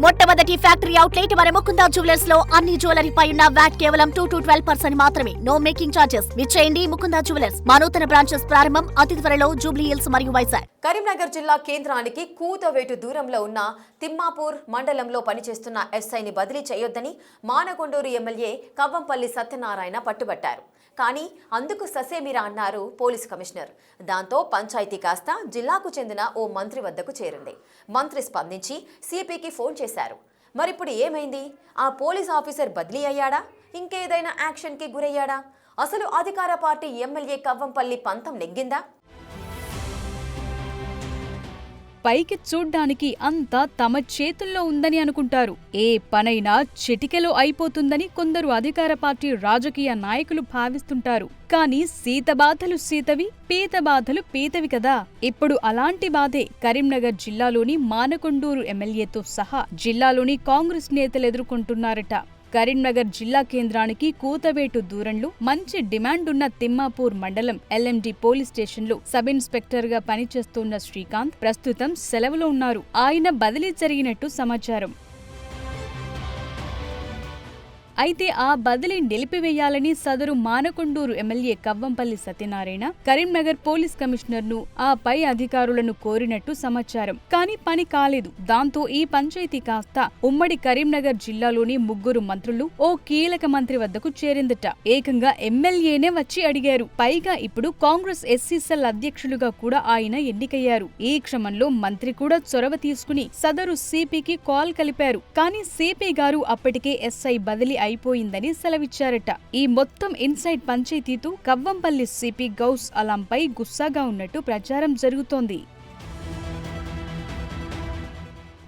మొట్టమొదటి factory outlet మన Mukunda jewellers లో అన్ని జ్యువెలరీపై ఉన్న వ్యాట్ కేవలం 2 to 12% మాత్రమే. No making charges. విచ్చేయండి ముకుందా జ్యువెలర్స్. మా నూతన బ్రాంచెస్ ప్రారంభం అతి త్వరలో జూబ్లీ హిల్స్ మరియు వైజాగ్. కరీంనగర్ జిల్లా కేంద్రానికి కూతవేటు దూరంలో ఉన్న తిమ్మాపూర్ మండలంలో పనిచేస్తున్న ఎస్ఐని బదిలీ చేయొద్దని మానకొండూరు ఎమ్మెల్యే కవ్వంపల్లి సత్యనారాయణ పట్టుబట్టారు. కానీ అందుకు ససేమిరా అన్నారు పోలీస్ కమిషనర్. దాంతో పంచాయతీ కాస్త జిల్లాకు చెందిన ఓ మంత్రి వద్దకు చేరింది. మంత్రి స్పందించి సిపికి ఫోన్ చేశారు. మరిప్పుడు ఏమైంది? ఆ పోలీస్ ఆఫీసర్ బదిలీ అయ్యాడా? ఇంకేదైనా యాక్షన్కి గురయ్యాడా? అసలు అధికార పార్టీ ఎమ్మెల్యే కవ్వంపల్లి పంతం నెగ్గిందా? పైకి చూడ్డానికి అంతా తమ చేతుల్లో ఉందని అనుకుంటారు. ఏ పనైనా చిటికెలో అయిపోతుందని కొందరు అధికార పార్టీ రాజకీయ నాయకులు భావిస్తుంటారు. కానీ సీతబాధలు సీతవి, పీతబాధలు పీతవి కదా. ఇప్పుడు అలాంటి బాధే కరీంనగర్ జిల్లాలోని మానకొండూరు ఎమ్మెల్యేతో సహా జిల్లాలోని కాంగ్రెస్ నేతలు ఎదుర్కొంటున్నారట. కరీంనగర్ జిల్లా కేంద్రానికి కూతవేటు దూరంలో మంచి డిమాండున్న తిమ్మాపూర్ మండలం ఎల్ఎండి పోలీస్ స్టేషన్లో సబ్ ఇన్స్పెక్టర్ గా పనిచేస్తున్న శ్రీకాంత్ ప్రస్తుతం సెలవులో ఉన్నారు. ఆయన బదిలీ జరిగినట్టు సమాచారం. అయితే ఆ బదిలీ నిలిపివేయాలని సదరు Manakondur MLA Kavvampalli Satyanarayana Karimnagar police commissioner ను ఆ పై అధికారులను కోరినట్టు సమాచారం. కానీ పని కాలేదు. దాంతో ఈ పంచాయతీ కాస్త ఉమ్మడి కరీంనగర్ జిల్లాలోని 3 మంత్రులు ఓ కీలక మంత్రి వద్దకు చేరిందట. ఏకంగా ఎమ్మెల్యేనే వచ్చి అడిగారు. పైగా ఇప్పుడు కాంగ్రెస్ ఎస్సీ సెల్ అధ్యక్షులుగా కూడా ఆయన ఎన్నికయ్యారు. ఈ క్రమంలో మంత్రి కూడా చొరవ తీసుకుని సదరు సిపికి కాల్ కలిపారు. కానీ సిపి గారు అప్పటికే ఎస్ఐ బదిలీ అయిపోయిందని సెలవిచ్చారట. ఈ మొత్తం ఇన్సైడ్ పంచాయతీతో కవ్వంపల్లి సిపి గౌస్ అలంపై గుస్సాగా ఉన్నట్టు ప్రచారం జరుగుతోంది.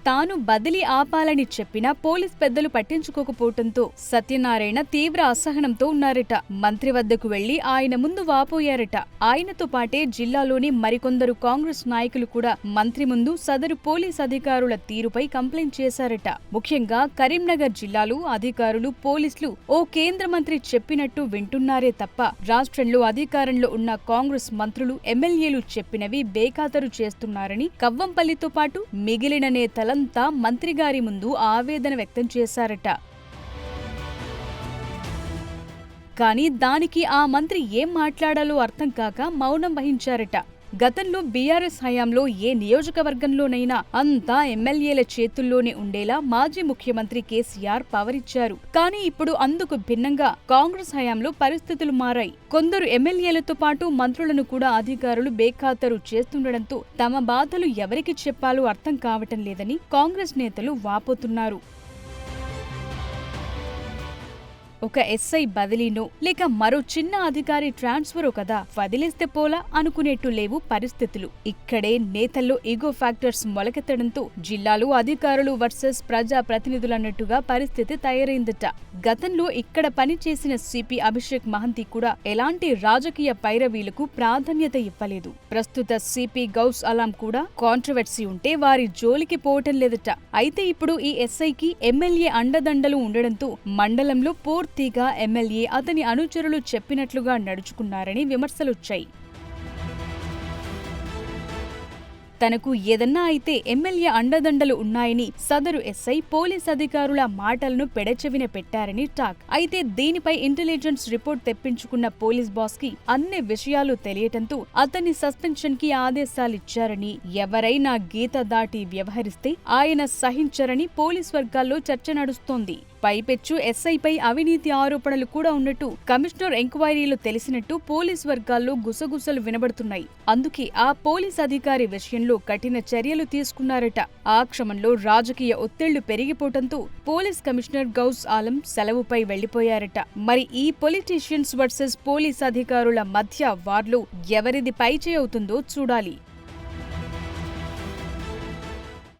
తాను బదిలీ ఆపాలని చెప్పినా పోలీస్ పెద్దలు పట్టించుకోకపోవడంతో సత్యనారాయణ తీవ్ర అసహనంతో ఉన్నారట. మంత్రి వద్దకు వెళ్లి ఆయన ముందు వాపోయారట. ఆయనతో పాటే జిల్లాలోని మరికొందరు కాంగ్రెస్ నాయకులు కూడా మంత్రి ముందు సదరు పోలీస్ అధికారుల తీరుపై కంప్లైంట్ చేశారట. ముఖ్యంగా కరీంనగర్ జిల్లాలో అధికారులు, పోలీసులు ఓ కేంద్ర మంత్రి చెప్పినట్టు వింటున్నారే తప్ప రాష్ట్రంలో అధికారంలో ఉన్న కాంగ్రెస్ మంత్రులు, ఎమ్మెల్యేలు చెప్పినవి బేఖాతరు చేస్తున్నారని కవ్వంపల్లితో పాటు మిగిలిన నేతల మంత్రిగారి ముందు ఆవేదన వ్యక్తం చేశారట. కానీ దానికి ఆ మంత్రి ఏం మాట్లాడాలో అర్థం కాక మౌనం వహించారట. గతంలో బీఆర్ఎస్ హయాంలో ఏ నియోజకవర్గంలోనైనా అంతా ఎమ్మెల్యేల చేతుల్లోనే ఉండేలా మాజీ ముఖ్యమంత్రి కేసీఆర్ పవరిచ్చారు. కానీ ఇప్పుడు అందుకు భిన్నంగా కాంగ్రెస్ హయాంలో పరిస్థితులు మారాయి. కొందరు ఎమ్మెల్యేలతో పాటు మంత్రులను కూడా అధికారులు బేఖాతరు చేస్తుండటంతో తమ బాధలు ఎవరికి చెప్పాలో అర్థం కావటం లేదని కాంగ్రెస్ నేతలు వాపోతున్నారు. ఒక ఎస్ఐ బదిలీనో లేక మరో చిన్న అధికారి ట్రాన్స్ఫరో కదా, వదిలేస్తే పోలా అనుకునేట్టు లేవు పరిస్థితులు. ఇక్కడే నేతల్లో ఈగో ఫ్యాక్టర్స్ మొలకెత్తడంతో జిల్లాలో అధికారులు వర్సెస్ ప్రజా ప్రతినిధులన్నట్టుగా పరిస్థితి తయారైందట. గతంలో ఇక్కడ పనిచేసిన సిపి అభిషేక్ మహంతి కూడా ఎలాంటి రాజకీయ పైరవీలకు ప్రాధాన్యత ఇవ్వలేదు. ప్రస్తుత సిపి గౌస్ అలాం కూడా కాంట్రవర్సీ ఉంటే వారి జోలికి పోవటం లేదట. అయితే ఇప్పుడు ఈ ఎస్ఐకి ఎమ్మెల్యే అండదండలు ఉండడంతో మండలంలో పూర్తిగా ఎమ్మెల్యే, అతని అనుచరులు చెప్పినట్లుగా నడుచుకున్నారని విమర్శలొచ్చాయి. తనకు ఏదన్నా అయితే ఎమ్మెల్యే అండదండలు ఉన్నాయని సదరు ఎస్ఐ పోలీస్ అధికారుల మాటలను పెడచెవిన పెట్టారని టాక్. అయితే దీనిపై ఇంటెలిజెన్స్ రిపోర్ట్ తెప్పించుకున్న పోలీస్ బాస్ కి అన్ని విషయాలు తెలియటంతో అతన్ని సస్పెన్షన్ కి ఆదేశాలిచ్చారని, ఎవరైనా గీత దాటి వ్యవహరిస్తే ఆయన సహించరని పోలీస్ వర్గాల్లో చర్చ నడుస్తోంది. పైపెచ్చు ఎస్ఐపై అవినీతి ఆరోపణలు కూడా ఉన్నట్టు కమిషనర్ ఎంక్వైరీలో తెలిసినట్టు పోలీస్ వర్గాల్లో గుసగుసలు వినబడుతున్నాయి. అందుకే ఆ పోలీస్ అధికారి విషయంలో కఠిన చర్యలు తీసుకున్నారట. ఆ క్రమంలో రాజకీయ ఒత్తిళ్లు పెరిగిపోవడంతో పోలీస్ కమిషనర్ గౌస్ ఆలం సెలవుపై వెళ్లిపోయారట. మరి ఈ పొలిటీషియన్స్ వర్సెస్ పోలీస్ అధికారుల మధ్య వార్లో ఎవరిది పైచేయి అవుతుందో చూడాలి.